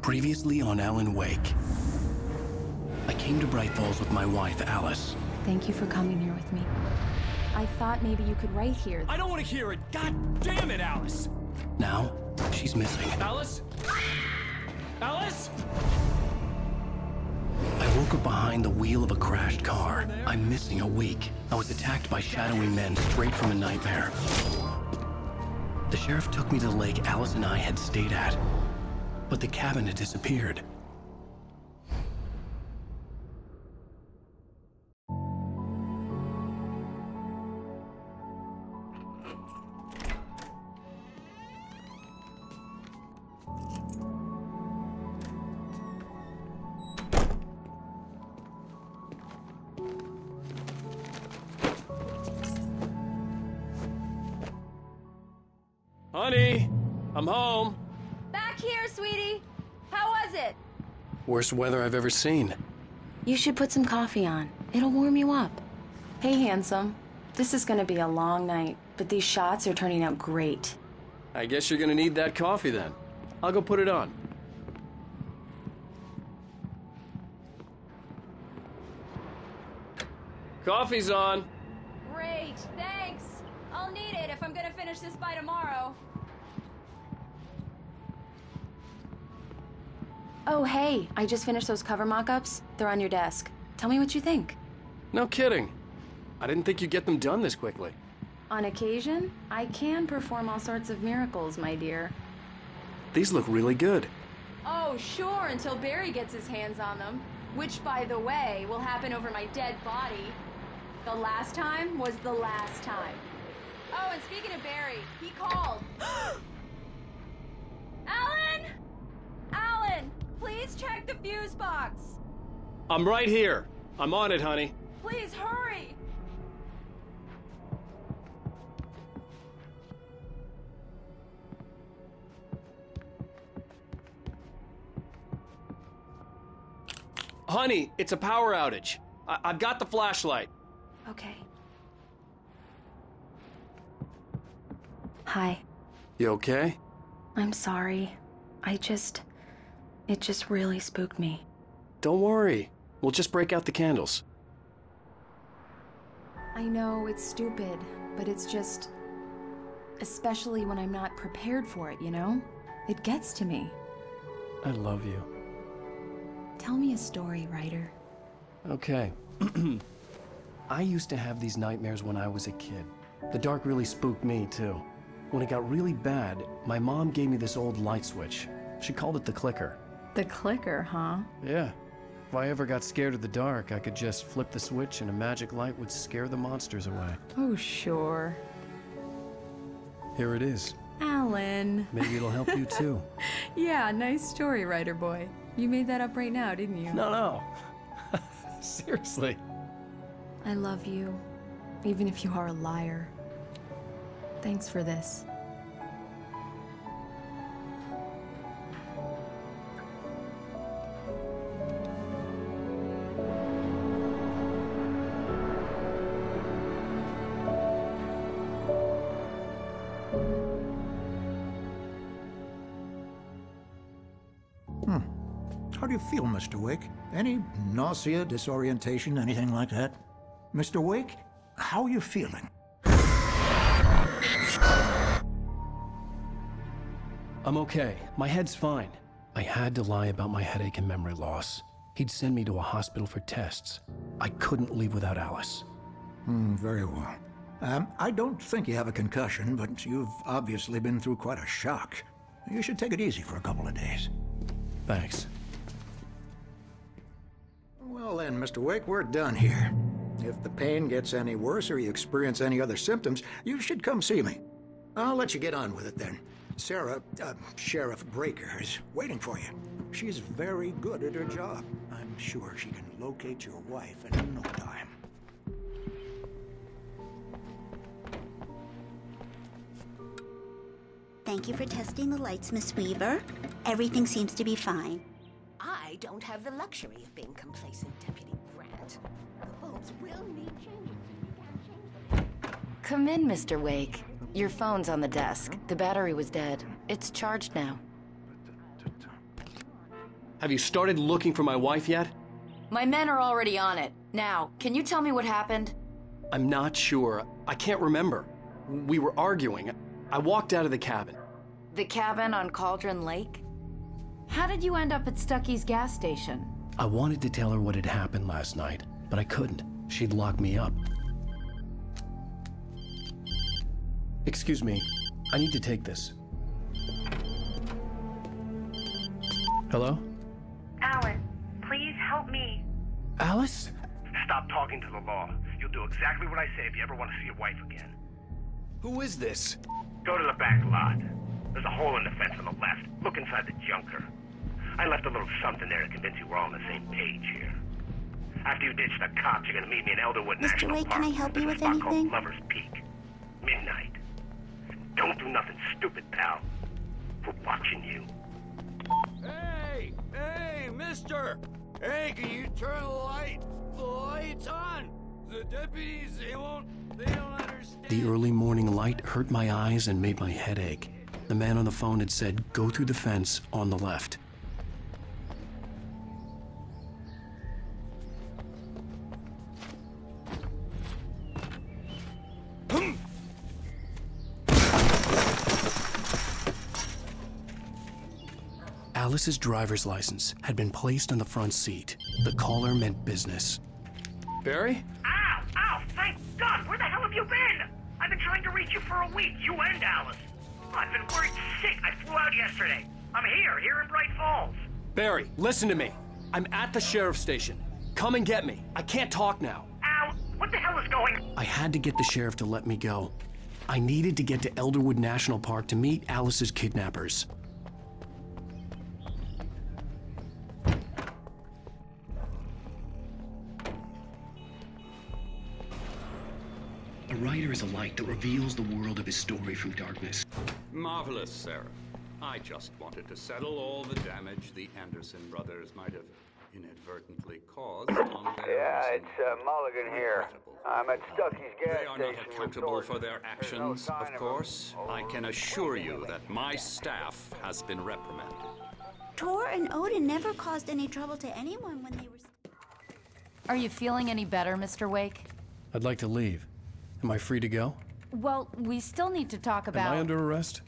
Previously on Alan Wake. I came to Bright Falls with my wife, Alice. Thank you for coming here with me. I thought maybe you could write here. I don't want to hear it! God damn it, Alice! Now, she's missing. Alice? Alice? I woke up behind the wheel of a crashed car. I'm missing a week. I was attacked by shadowy men straight from a nightmare. The sheriff took me to the lake Alice and I had stayed at, but the cabin had disappeared. Honey, I'm home. Back here, sweetie. How was it? Worst weather I've ever seen. You should put some coffee on. It'll warm you up. Hey, handsome. This is gonna be a long night, but these shots are turning out great. I guess you're gonna need that coffee then. I'll go put it on. Coffee's on. Great, thanks. I'll need it if I'm gonna finish this by tomorrow. Oh, hey, I just finished those cover mock-ups. They're on your desk. Tell me what you think. No kidding. I didn't think you'd get them done this quickly. On occasion, I can perform all sorts of miracles, my dear. These look really good. Oh, sure, until Barry gets his hands on them. Which, by the way, will happen over my dead body. The last time was the last time. Oh, and speaking of Barry, he called. Alan! Alan, please check the fuse box. I'm right here. I'm on it, honey. Please hurry. Honey, it's a power outage. I've got the flashlight. Okay. Hi. You okay? I'm sorry. It just really spooked me. Don't worry. We'll just break out the candles. I know it's stupid, but it's just... especially when I'm not prepared for it, you know? It gets to me. I love you. Tell me a story, writer. Okay. I used to have these nightmares when I was a kid. The dark really spooked me, too. When it got really bad, my mom gave me this old light switch. She called it the clicker. The clicker, huh? Yeah. If I ever got scared of the dark, I could just flip the switch and a magic light would scare the monsters away. Oh, sure. Here it is. Alan. Maybe it'll help you, too. Yeah, nice story, writer boy. You made that up right now, didn't you? No. Seriously. I love you, even if you are a liar. Thanks for this. How do you feel, Mr. Wake? Any nausea, disorientation, anything like that? Mr. Wake, how are you feeling? I'm okay. My head's fine. I had to lie about my headache and memory loss. He'd send me to a hospital for tests. I couldn't leave without Alice. Very well. I don't think you have a concussion, but you've obviously been through quite a shock. You should take it easy for a couple of days. Thanks. Well then, Mr. Wake, we're done here. If the pain gets any worse or you experience any other symptoms, you should come see me. I'll let you get on with it then. Sarah, Sheriff Breaker, is waiting for you. She's very good at her job. I'm sure she can locate your wife in no time. Thank you for testing the lights, Miss Weaver. Everything seems to be fine. I don't have the luxury of being complacent, Deputy Grant. The bulbs will need changing. You can't change them. Come in, Mr. Wake. Your phone's on the desk. The battery was dead. It's charged now. Have you started looking for my wife yet? My men are already on it. Now, can you tell me what happened? I'm not sure. I can't remember. We were arguing. I walked out of the cabin. The cabin on Cauldron Lake? How did you end up at Stucky's gas station? I wanted to tell her what had happened last night, but I couldn't. She'd lock me up. Excuse me. I need to take this. Hello? Alan, please help me. Alice? Stop talking to the law. You'll do exactly what I say if you ever want to see your wife again. Who is this? Go to the back lot. There's a hole in the fence on the left. Look inside the junker. I left a little something there to convince you we're all on the same page here. After you ditch the cops, you're gonna meet me in Elderwood Mr. National Wake, Park. can I help you There's with a spot called anything? Lover's Peak. Midnight. Don't do nothing stupid, pal. We're watching you. Hey! Hey, mister! Hey, can you turn the light? The light's on! The deputies, they don't understand. The early morning light hurt my eyes and made my head ache. The man on the phone had said, go through the fence on the left. Alice's driver's license had been placed on the front seat. The caller meant business. Barry? Ow! Ow! Thank God! Where the hell have you been? I've been trying to reach you for a week, you and Alice. I've been worried sick. I flew out yesterday. I'm here in Bright Falls. Barry, listen to me. I'm at the sheriff's station. Come and get me. I can't talk now. Al, what the hell is going... I had to get the sheriff to let me go. I needed to get to Elderwood National Park to meet Alice's kidnappers. A writer is a light that reveals the world of his story from darkness. Marvelous, Sarah. I just wanted to settle all the damage the Anderson brothers might have inadvertently caused on their... Yeah, it's Mulligan here. I'm at Stucky's gas They are station. not accountable for their actions, of course. I can assure you that my staff has been reprimanded. Tor and Odin never caused any trouble to anyone when they were... Are you feeling any better, Mr. Wake? I'd like to leave. Am I free to go? Well, we still need to talk about... Am I under arrest?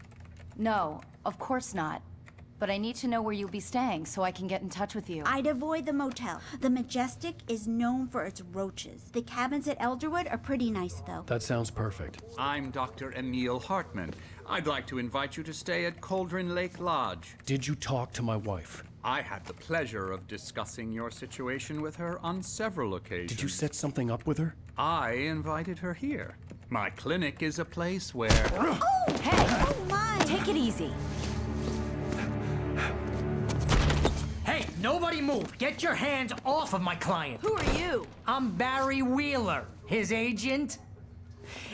No, of course not. But I need to know where you'll be staying so I can get in touch with you. I'd avoid the motel. The Majestic is known for its roaches. The cabins at Elderwood are pretty nice, though. That sounds perfect. I'm Dr. Emil Hartman. I'd like to invite you to stay at Cauldron Lake Lodge. Did you talk to my wife? I had the pleasure of discussing your situation with her on several occasions. Did you set something up with her? I invited her here. My clinic is a place where... Oh! Hey! Oh, my! Take it easy. Hey, nobody move! Get your hands off of my client! Who are you? I'm Barry Wheeler, his agent.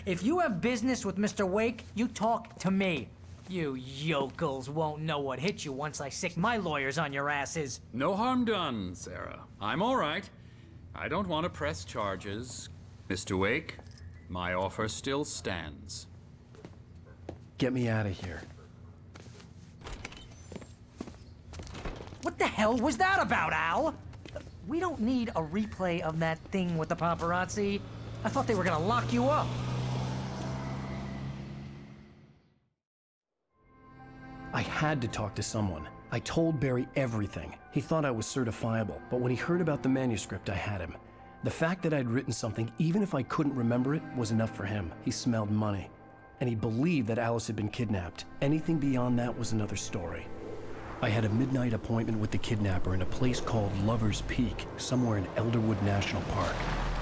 If you have business with Mr. Wake, you talk to me. You yokels won't know what hit you once I sick my lawyers on your asses. No harm done, Sarah. I'm all right. I don't want to press charges. Mr. Wake, my offer still stands. Get me out of here. What the hell was that about, Al? We don't need a replay of that thing with the paparazzi. I thought they were gonna lock you up. I had to talk to someone. I told Barry everything. He thought I was certifiable, but when he heard about the manuscript, I had him. The fact that I'd written something, even if I couldn't remember it, was enough for him. He smelled money. And he believed that Alice had been kidnapped. Anything beyond that was another story. I had a midnight appointment with the kidnapper in a place called Lover's Peak, somewhere in Elderwood National Park.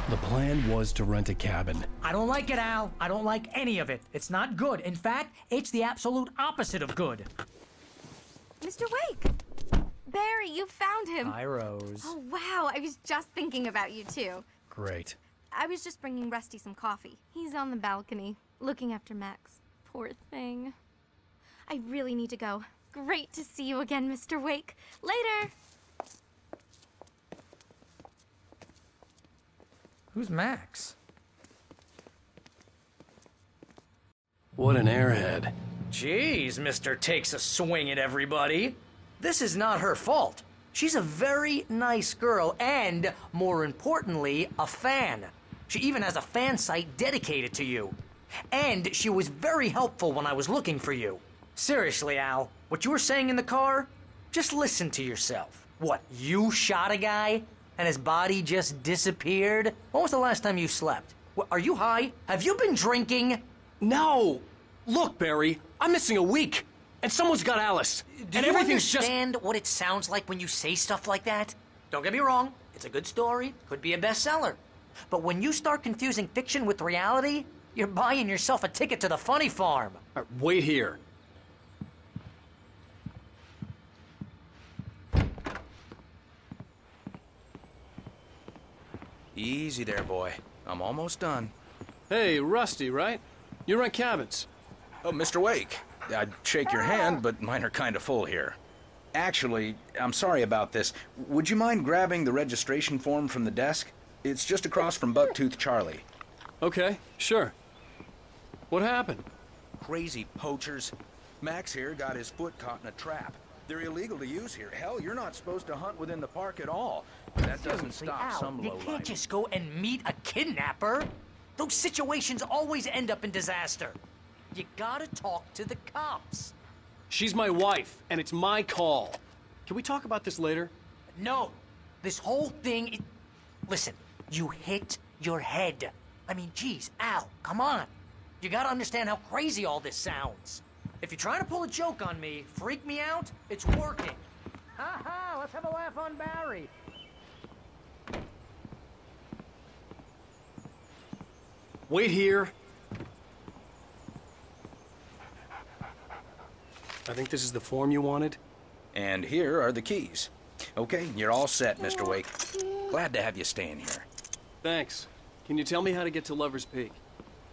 The plan was to rent a cabin. I don't like it, Al. I don't like any of it. It's not good. In fact, it's the absolute opposite of good. Mr. Wake! Barry, you found him! Hi, Rose. Oh, wow. I was just thinking about you, too. Great. I was just bringing Rusty some coffee. He's on the balcony, looking after Max. Poor thing. I really need to go. Great to see you again, Mr. Wake. Later! Who's Max? What an airhead. Jeez, Mr. Takes a swing at everybody. This is not her fault. She's a very nice girl and, more importantly, a fan. She even has a fan site dedicated to you. And she was very helpful when I was looking for you. Seriously, Al, what you were saying in the car, just listen to yourself. What, you shot a guy and his body just disappeared? When was the last time you slept? What, are you high? Have you been drinking? No! Look, Barry, I'm missing a week. And someone's got Alice. Do and you everything's understand what it sounds like when you say stuff like that? Don't get me wrong, it's a good story, could be a bestseller. But when you start confusing fiction with reality, you're buying yourself a ticket to the funny farm. All right, wait here. Easy there, boy. I'm almost done. Hey, Rusty, right? You rent cabins. Oh, Mr. Wake. I'd shake your hand, but mine are kind of full here. Actually, I'm sorry about this. Would you mind grabbing the registration form from the desk? It's just across from Bucktooth Charlie. Okay, sure. What happened? Crazy poachers. Max here got his foot caught in a trap. They're illegal to use here. Hell, you're not supposed to hunt within the park at all. That doesn't stop Al, some you lowlife. can't just go and meet a kidnapper. Those situations always end up in disaster. You gotta talk to the cops. She's my wife, and it's my call. Can we talk about this later? No. This whole thing... Listen, you hit your head. I mean, geez, Al, come on. You gotta understand how crazy all this sounds. If you're trying to pull a joke on me, freak me out, it's working. Ha-ha, let's have a laugh on Barry. Wait here. I think this is the form you wanted. And here are the keys. Okay, you're all set, Mr. Wake. Glad to have you staying here. Thanks. Can you tell me how to get to Lover's Peak?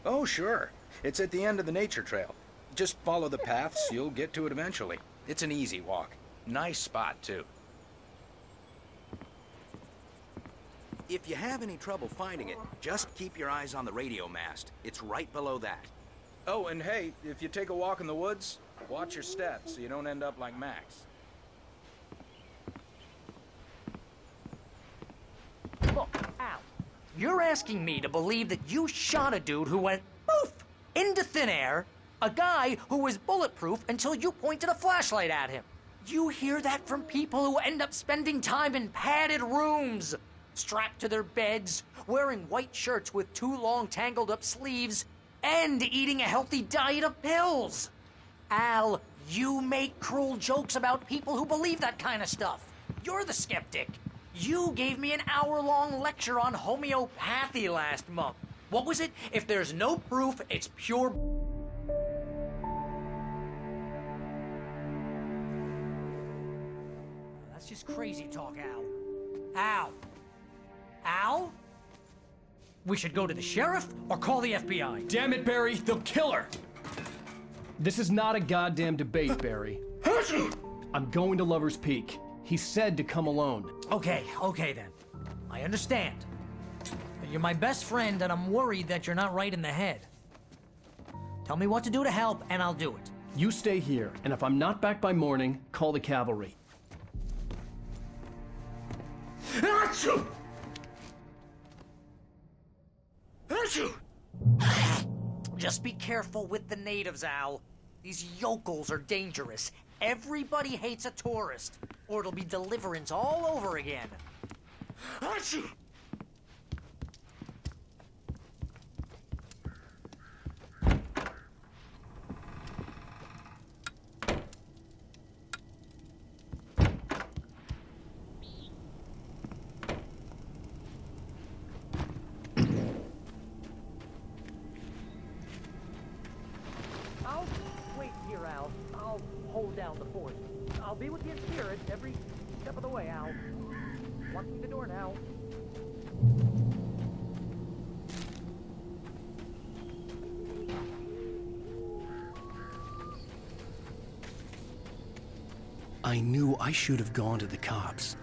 Oh, sure. It's at the end of the nature trail. Just follow the paths, you'll get to it eventually. It's an easy walk. Nice spot, too. If you have any trouble finding it, just keep your eyes on the radio mast. It's right below that. Oh, and hey, if you take a walk in the woods, watch your steps so you don't end up like Max. Look, Al, you're asking me to believe that you shot a dude who went poof into thin air, a guy who was bulletproof until you pointed a flashlight at him. You hear that from people who end up spending time in padded rooms, strapped to their beds, wearing white shirts with too long tangled up sleeves, and eating a healthy diet of pills. Al, you make cruel jokes about people who believe that kind of stuff. You're the skeptic. You gave me an hour-long lecture on homeopathy last month. What was it? If there's no proof, it's pure... That's just crazy talk, Al. Al? Al? We should go to the sheriff or call the FBI. Damn it, Barry, they'll kill her! This is not a goddamn debate, Barry. I'm going to Lover's Peak. He said to come alone. Okay then. I understand. You're my best friend, and I'm worried that you're not right in the head. Tell me what to do to help, and I'll do it. You stay here, and if I'm not back by morning, call the cavalry. Achoo! Achoo! Just be careful with the natives, Al. These yokels are dangerous. Everybody hates a tourist, or it'll be Deliverance all over again. Achoo! I'll wait here, Al. I'll hold down the fort. I'll be with you in spirit every step of the way, Al. Locking the door now. I knew I should have gone to the cops.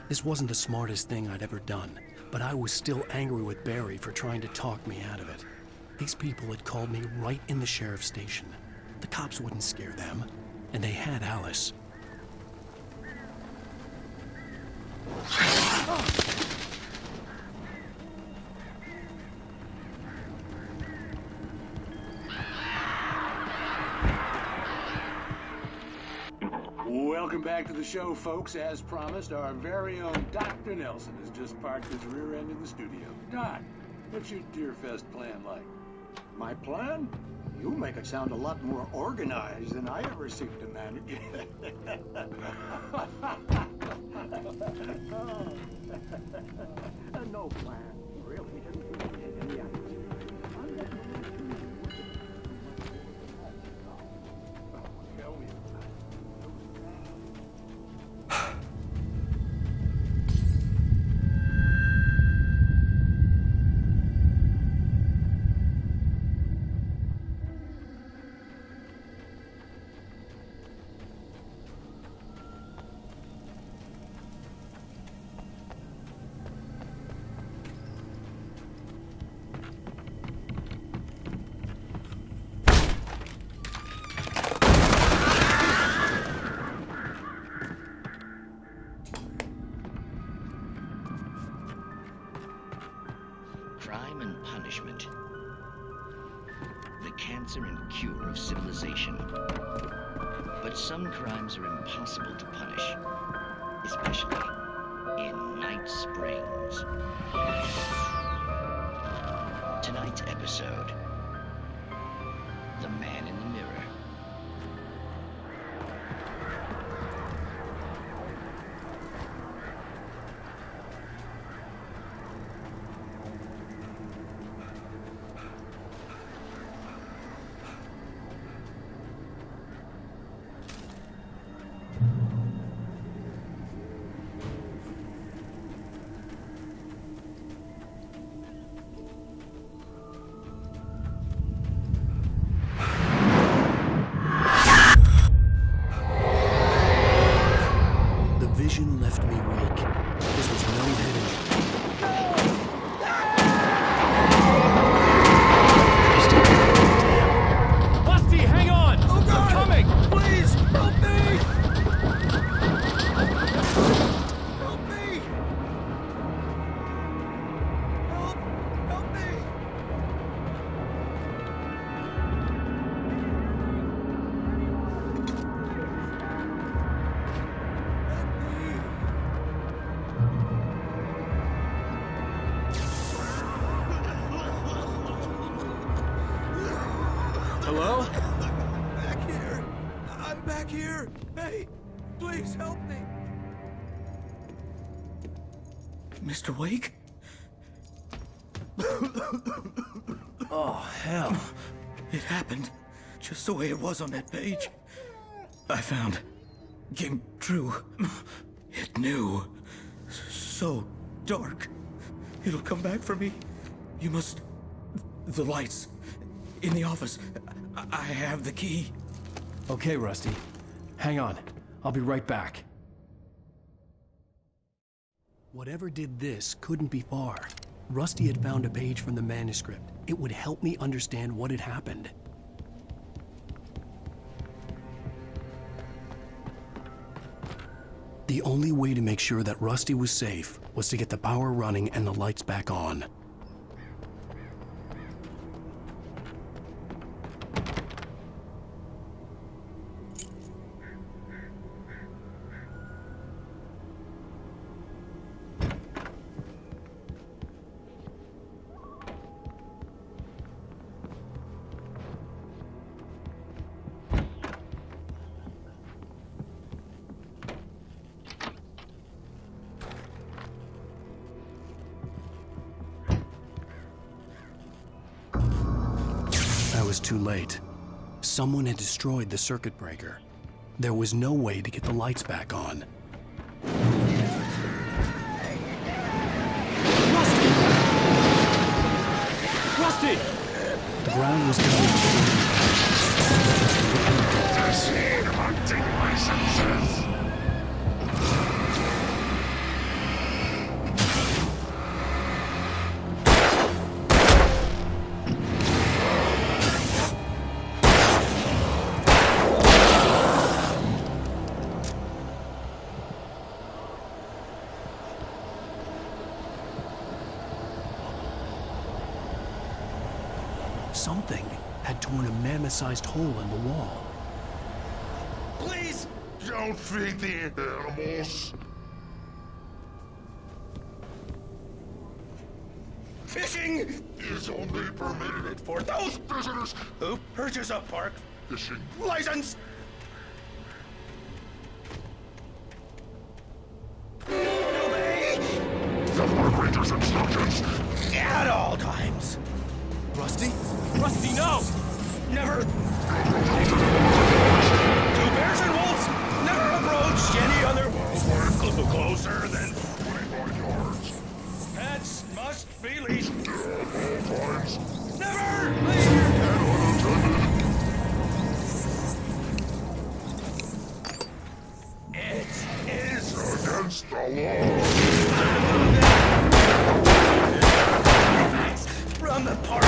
This wasn't the smartest thing I'd ever done, but I was still angry with Barry for trying to talk me out of it. These people had called me right in the sheriff's station. The cops wouldn't scare them, and they had Alice. Welcome back to the show, folks. As promised, our very own Dr. Nelson has just parked his rear end in the studio. Doc, what's your Deerfest plan like? My plan? You make it sound a lot more organized than I ever seem to manage. No plan. Really didn't take any action. Crime and punishment. The cancer and cure of civilization. But some crimes are impossible to punish, especially in Night Springs. Tonight's episode, The Man in the Mirror. Vision left me weak. This was no head injury. Rusty, hang on! Oh God! I'm coming! Please, help me! Help me! Help me! Hello? Back here! I'm back here! Hey, please help me! Mr. Wake? Oh, hell. It happened just the way it was on that page. I found. Came true. It knew. So dark. It'll come back for me. You must... The lights. In the office. I have the key. Okay, Rusty. Hang on. I'll be right back. Whatever did this couldn't be far. Rusty had found a page from the manuscript. It would help me understand what had happened. The only way to make sure that Rusty was safe was to get the power running and the lights back on. I was too late. Someone had destroyed the circuit breaker. There was no way to get the lights back on. Rusty! The ground was covered Proceed, hunting licenses. Something had torn a mammoth-sized hole in the wall. Please, Don't feed the animals. Fishing is only permitted for those visitors who purchase a park fishing license. Obey the park ranger's instructions at all times. Rusty? Rusty, no! Never. Two bears and wolves never approach any other wolf closer than 25 yards. Pets must be leashed. At all times. Never leave your pet unattended. It is against the law. From the park.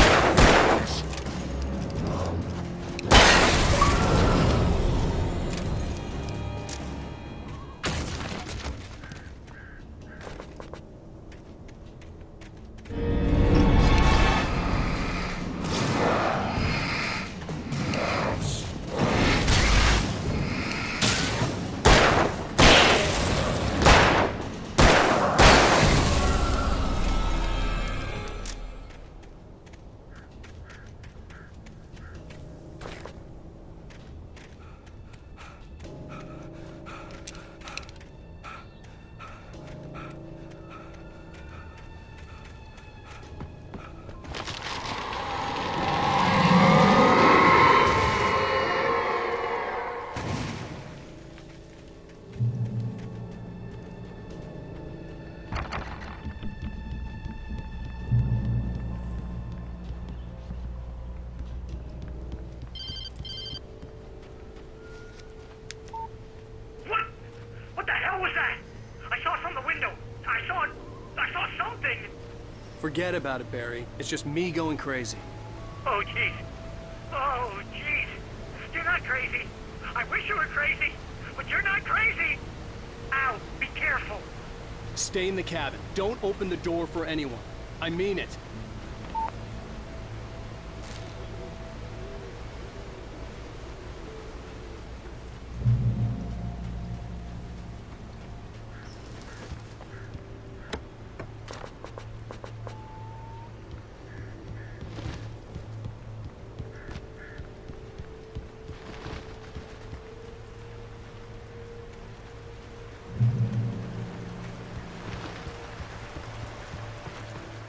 Forget about it, Barry. It's just me going crazy. Oh, jeez. Oh, jeez. You're not crazy. I wish you were crazy, but you're not crazy. Ow, be careful. Stay in the cabin. Don't open the door for anyone. I mean it.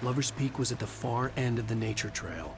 Lover's Peak was at the far end of the nature trail.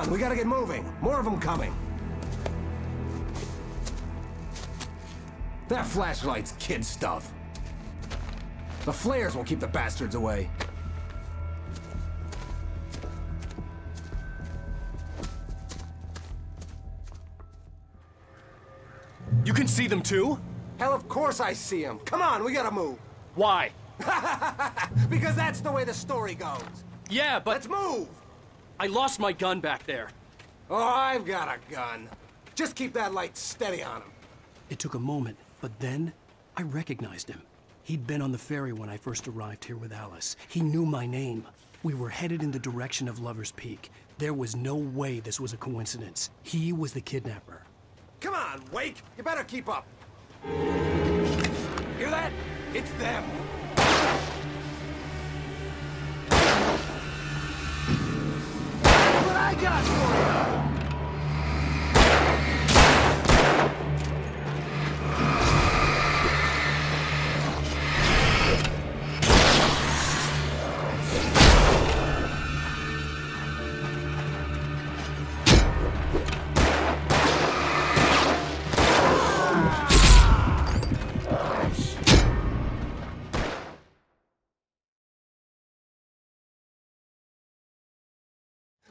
on, we gotta get moving. More of them coming. That flashlight's kid stuff. The flares will keep the bastards away. You can see them too? Hell, of course I see them. Come on, we gotta move. Why? Because that's the way the story goes. Yeah, but... Let's move! I lost my gun back there. Oh, I've got a gun. Just keep that light steady on him. It took a moment, but then I recognized him. He'd been on the ferry when I first arrived here with Alice. He knew my name. We were headed in the direction of Lover's Peak. There was no way this was a coincidence. He was the kidnapper. Come on, Wake! You better keep up. Hear that? It's them. What I got for you!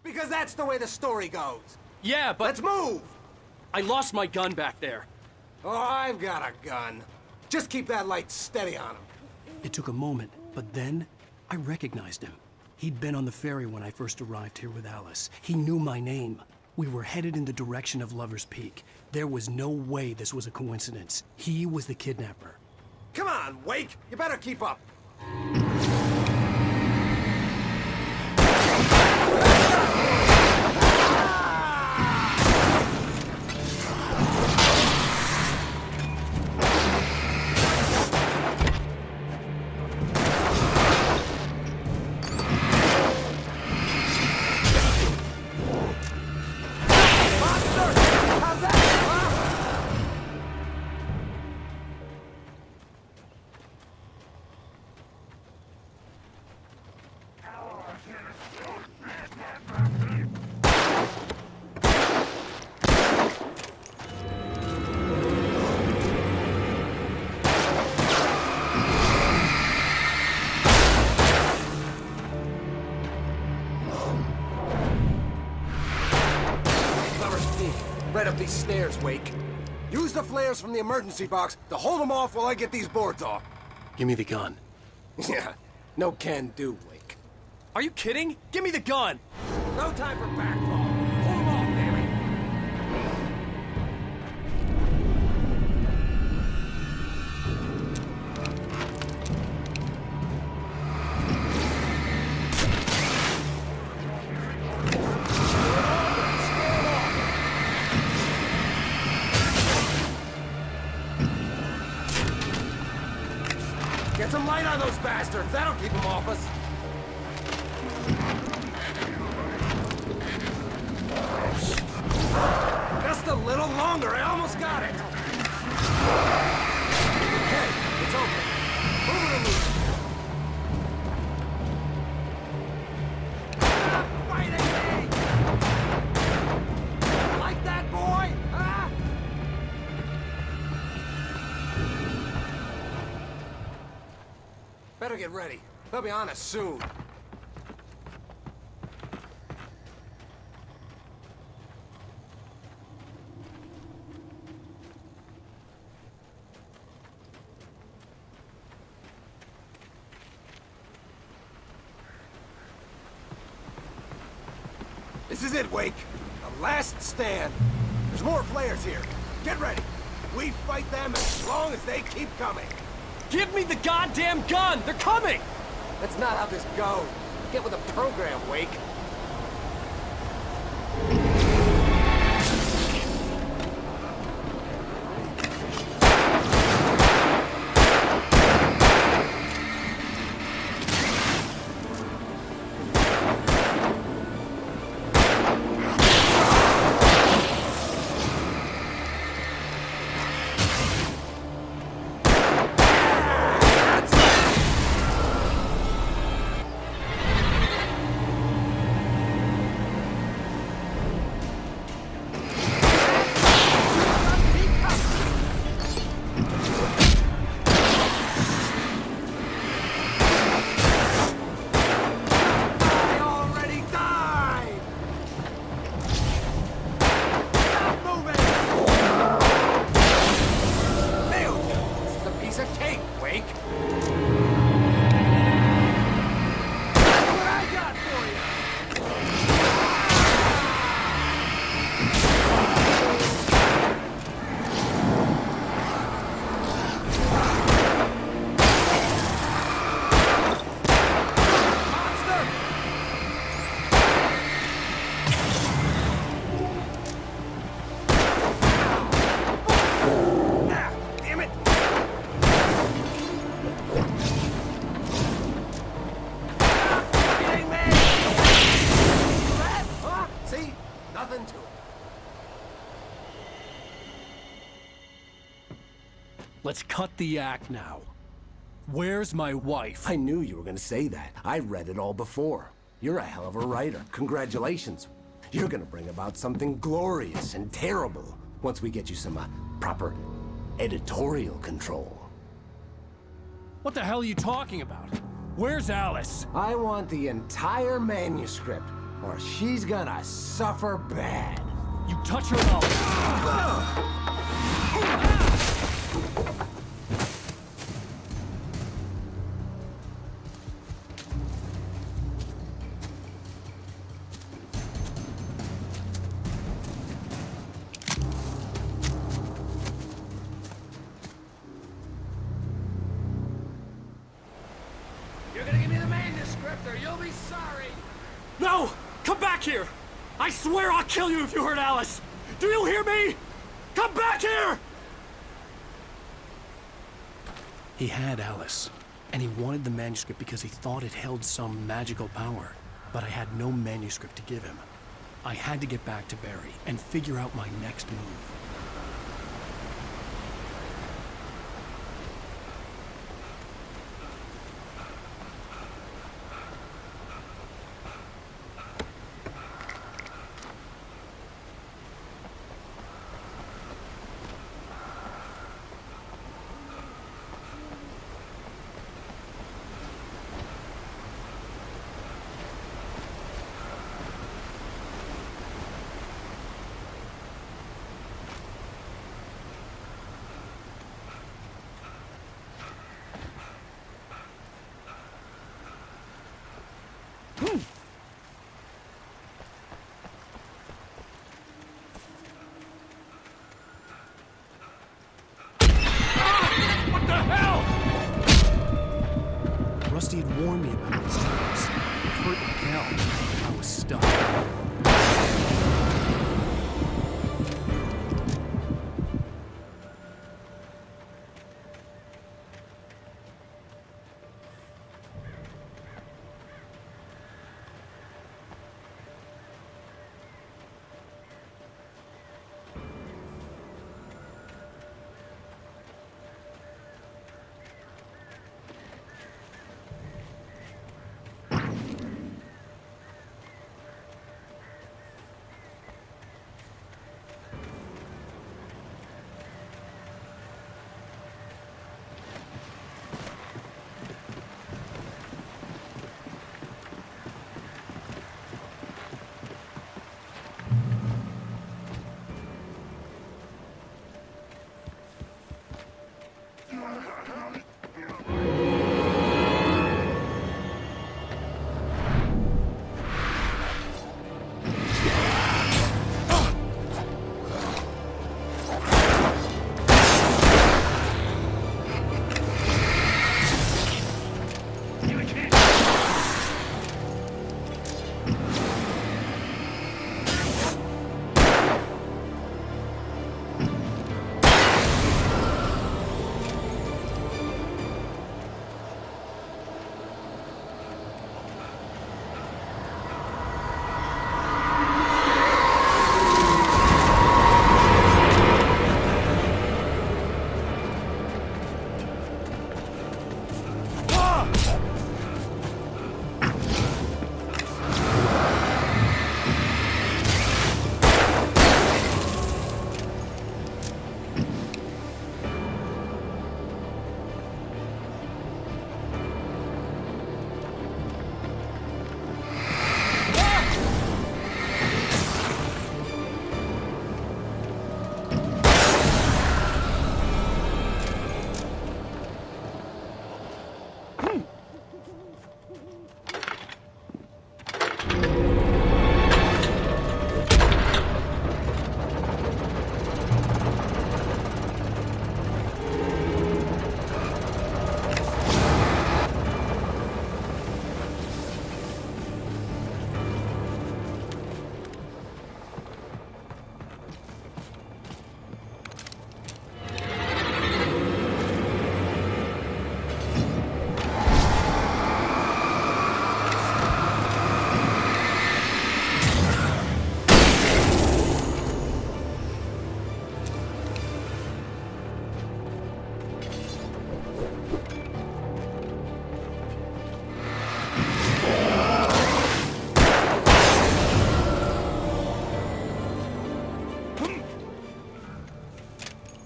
Because that's the way the story goes. Yeah, but... Let's move! I lost my gun back there. Oh, I've got a gun. Just keep that light steady on him. It took a moment, but then I recognized him. He'd been on the ferry when I first arrived here with Alice. He knew my name. We were headed in the direction of Lover's Peak. There was no way this was a coincidence. He was the kidnapper. Come on, Wake! You better keep up. Right up these stairs, Wake. Use the flares from the emergency box to hold them off while I get these boards off. Give me the gun. Yeah, no can do, Wake. Are you kidding? Give me the gun! No time for backtalk. Hold them off, damn it! Get some light on those bastards. That'll keep them off us. Just a little longer. I almost got it. Okay, it's open. Move it and loose. Fighting me! Like that, boy? Huh? Better get ready. They'll be on us soon. This is it, Wake. The last stand. There's more flares here. Get ready. We fight them as long as they keep coming. Give me the goddamn gun! They're coming! That's not how this goes. Get with the program, Wake. Let's cut the act now. Where's my wife? I knew you were gonna say that. I read it all before. You're a hell of a writer. Congratulations. You're gonna bring about something glorious and terrible once we get you some proper editorial control. What the hell are you talking about? Where's Alice? I want the entire manuscript, or she's gonna suffer bad. You touch her and You're gonna give me the manuscript, or you'll be sorry. No! Come back here! I swear I'll kill you if you hurt Alice! Do you hear me? Come back here! He had Alice, and he wanted the manuscript because he thought it held some magical power. But I had no manuscript to give him. I had to get back to Barry and figure out my next move.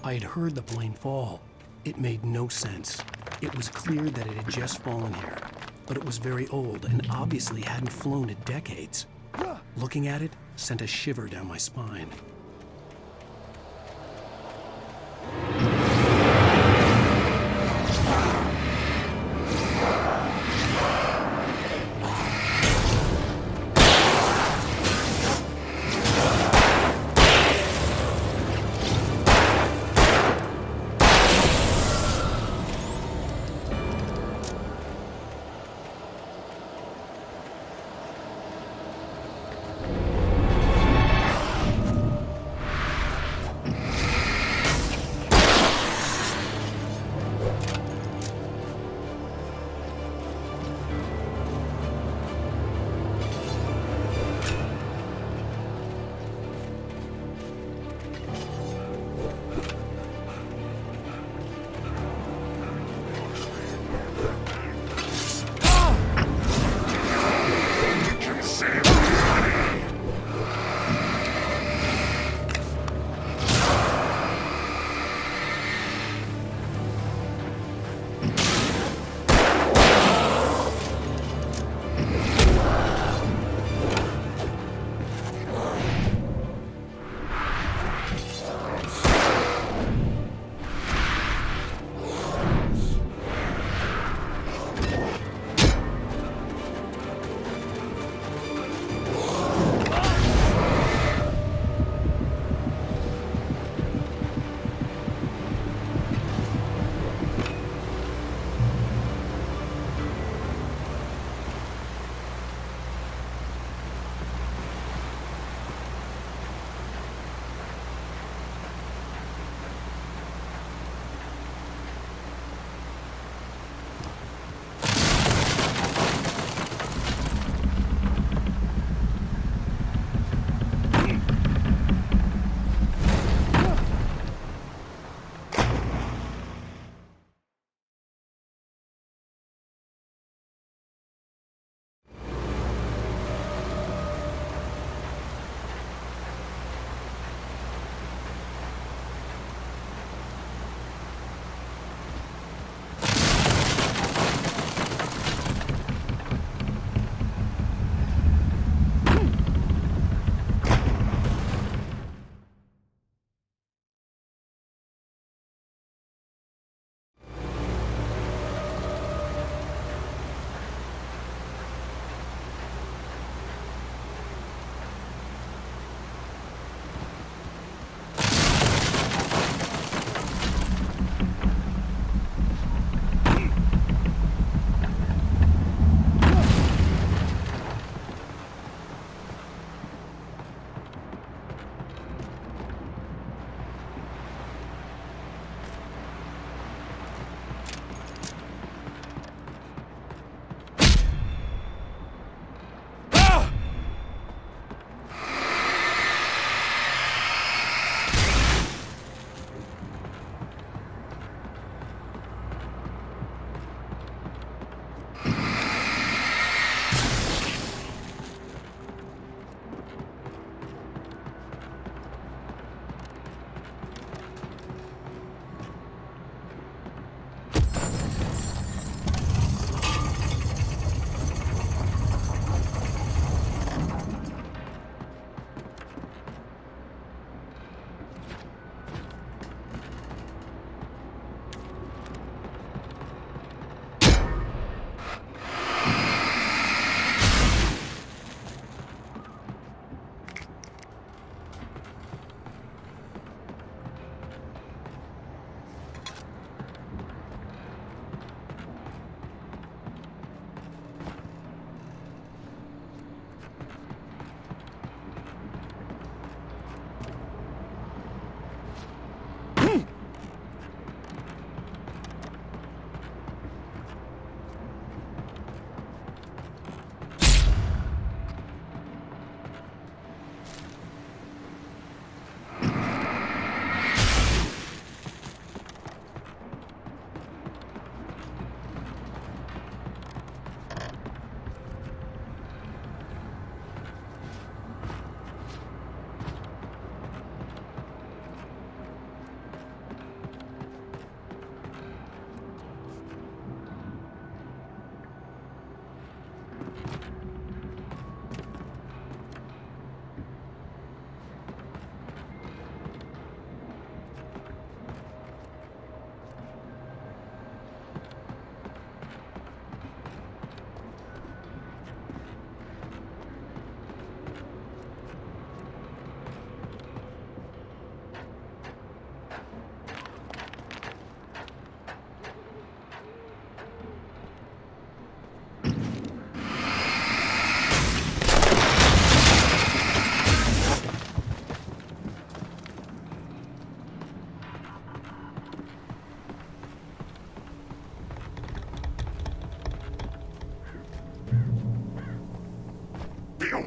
I had heard the plane fall. It made no sense. It was clear that it had just fallen here, but it was very old and obviously hadn't flown in decades. Looking at it sent a shiver down my spine.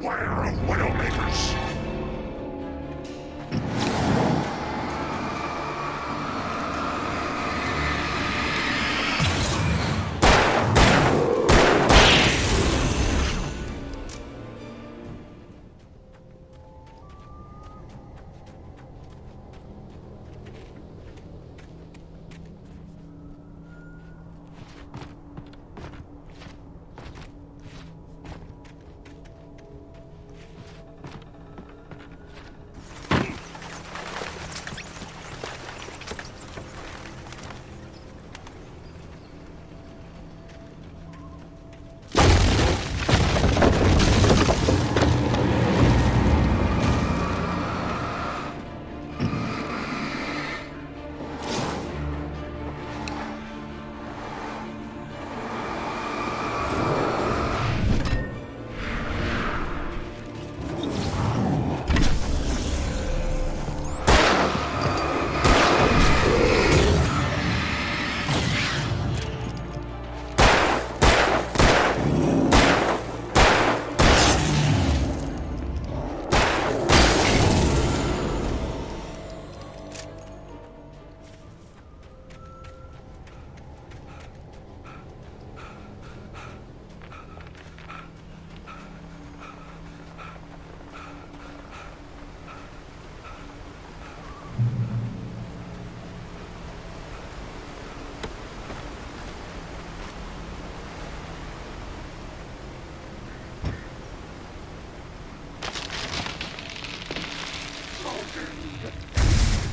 Beware of Widowmakers!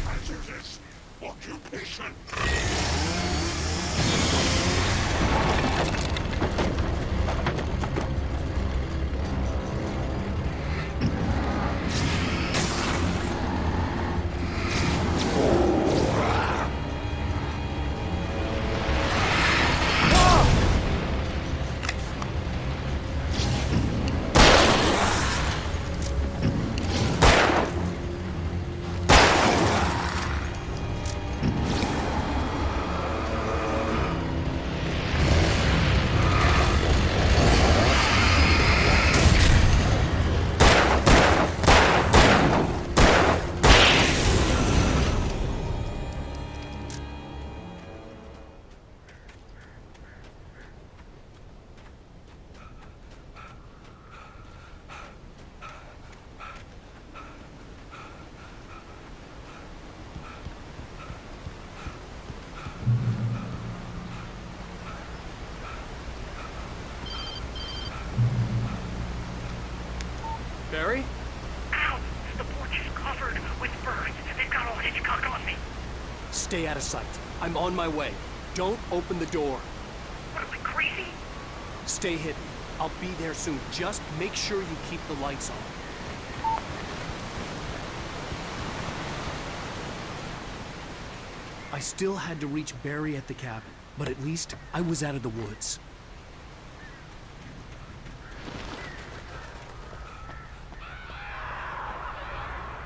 Hazardous occupation. Barry? Ow! The porch is covered with birds. They've got all Hitchcock on me. Stay out of sight. I'm on my way. Don't open the door. What, are we crazy? Stay hidden. I'll be there soon. Just make sure you keep the lights on. I still had to reach Barry at the cabin, but at least I was out of the woods.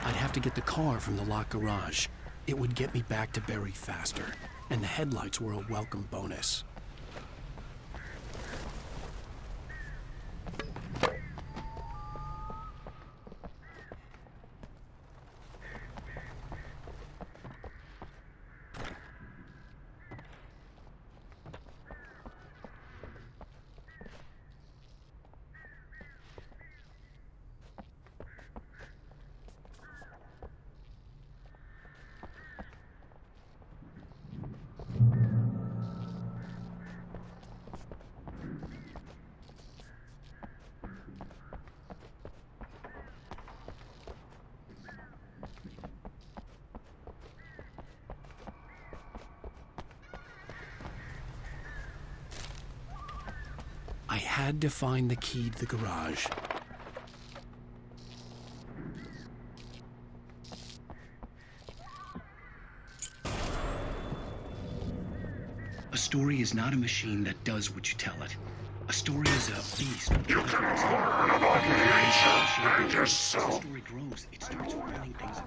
I'd have to get the car from the locked garage. It would get me back to Barry faster, and the headlights were a welcome bonus. I had to find the key to the garage. A story is not a machine that does what you tell it. A story is a beast. You can learn about nature and yourself. As the story grows, it starts running things.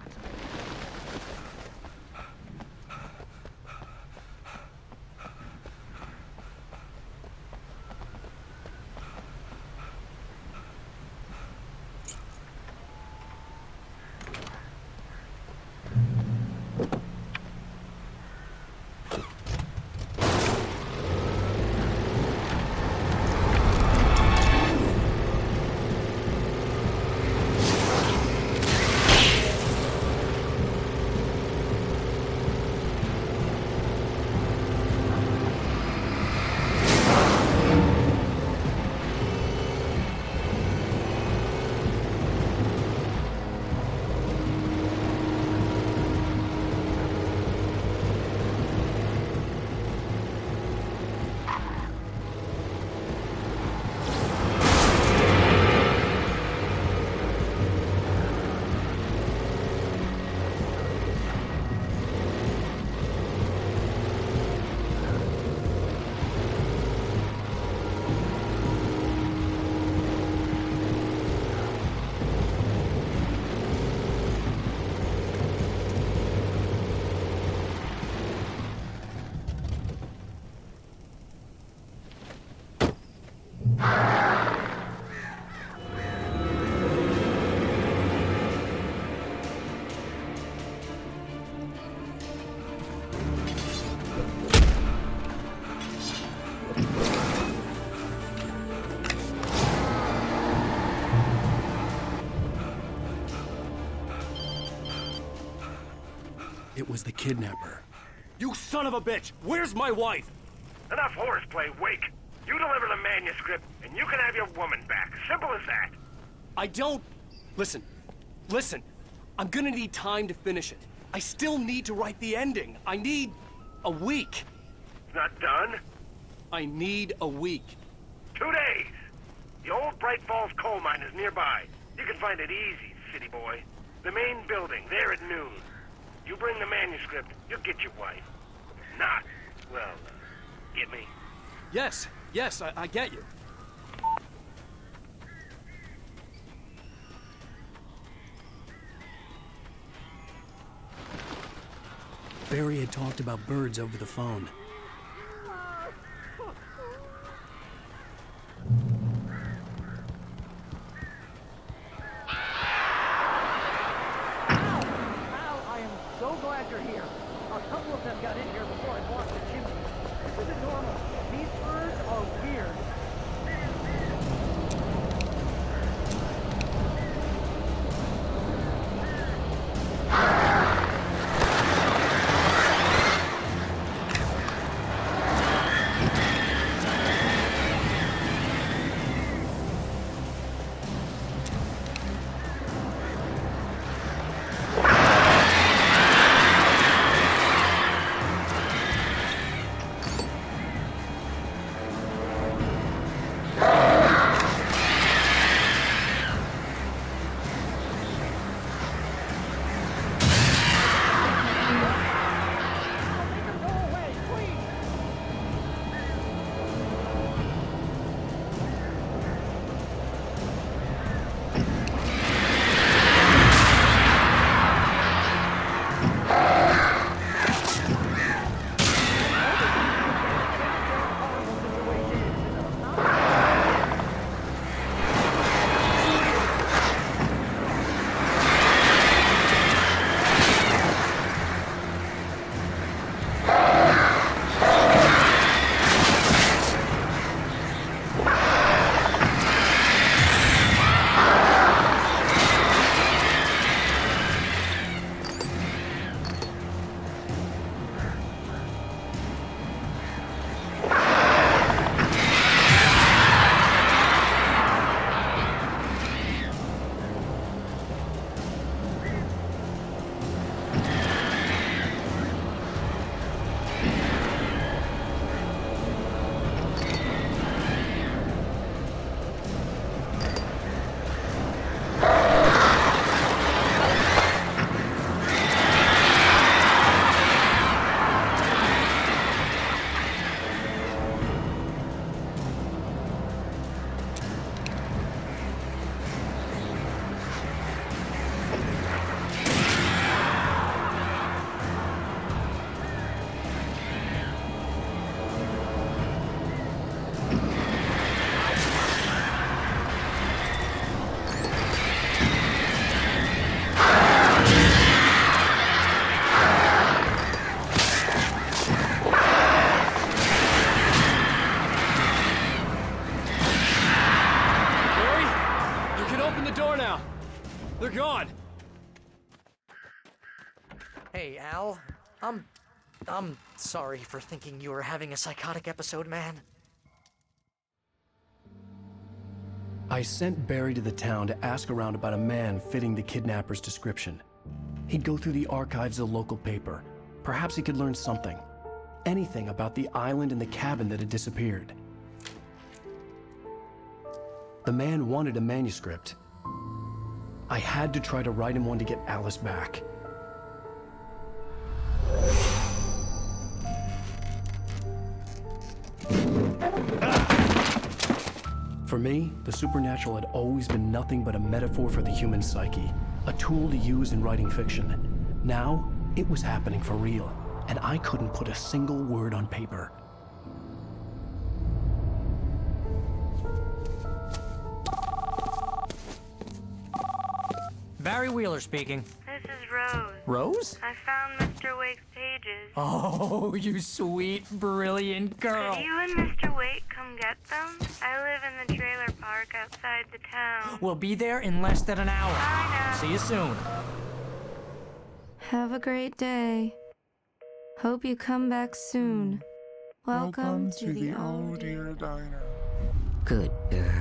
It was the kidnapper. You son of a bitch! Where's my wife? Enough horseplay, Wake. You deliver the manuscript, and you can have your woman back. Simple as that. I don't... Listen. I'm gonna need time to finish it. I still need to write the ending. I need a week. It's not done? I need a week. 2 days. The old Bright Falls coal mine is nearby. You can find it easy, city boy. The main building, there at noon. You bring the manuscript, you'll get your wife. If not, well, get me? Yes, I get you. Barry had talked about birds over the phone. I am so glad you're here. A couple of them got in here before I blocked the chimney. This isn't normal. These birds are weird. They're gone! Hey, Al. I'm sorry for thinking you were having a psychotic episode, man. I sent Barry to the town to ask around about a man fitting the kidnapper's description. He'd go through the archives of the local paper. Perhaps he could learn something. Anything about the island and the cabin that had disappeared. The man wanted a manuscript. I had to try to write him one to get Alice back. For me, the supernatural had always been nothing but a metaphor for the human psyche, a tool to use in writing fiction. Now, it was happening for real, and I couldn't put a single word on paper. Barry Wheeler speaking. This is Rose. Rose? I found Mr. Wake's pages. Oh, you sweet, brilliant girl. Could you and Mr. Wake come get them? I live in the trailer park outside the town. We'll be there in less than an hour. Bye now. See you soon. Have a great day. Hope you come back soon. Welcome to the Oh Dear Diner. Good girl.